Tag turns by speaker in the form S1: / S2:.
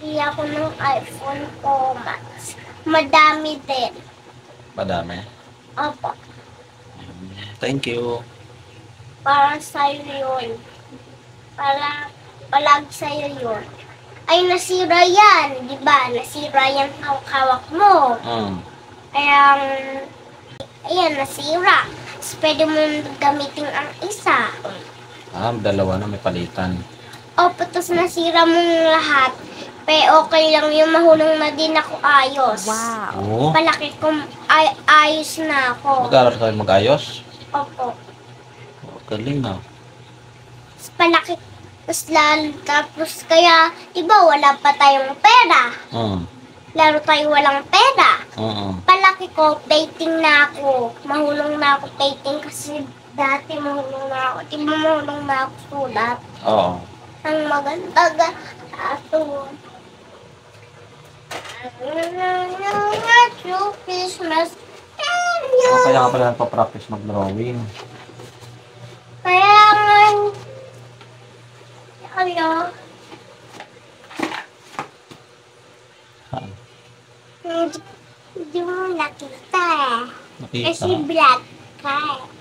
S1: bibili ako ng iPhone Pro Max. Madami din.
S2: Madami.
S1: Opo,
S2: Thank you.
S1: para sa'yo yun. Para palagi sa'yo yun. Ay, nasira yan, di ba? Nasira yan hawak mo. Kaya, ayan, nasira. Tapos pwede mo gamitin ang isa.
S2: Dalawa na may palitan.
S1: Opo, tapos nasira mong lahat. Pero okay lang yung mahulong na din ako ayos.
S2: Oo.
S1: Palaki ko, ayos na ako.
S2: Mag-aaral kayo mag-ayos?
S1: Opo.
S2: Galing na.
S1: Tapos palaki, tapos kaya, diba wala pa tayong pera. Laro tayo walang pera. Palaki ko, dating na ako. Mahulong na ako dating kasi dati mahulong na ako. Diba mahulong na ako sulat.
S2: Oo.
S1: Ang maganda ato. Christmas.
S2: Kaya ka pala nagpa-practice mag-drawing.
S1: Kaya nga, ano, hindi mo nakita eh.
S2: Nakita.
S1: Kasi black ka eh.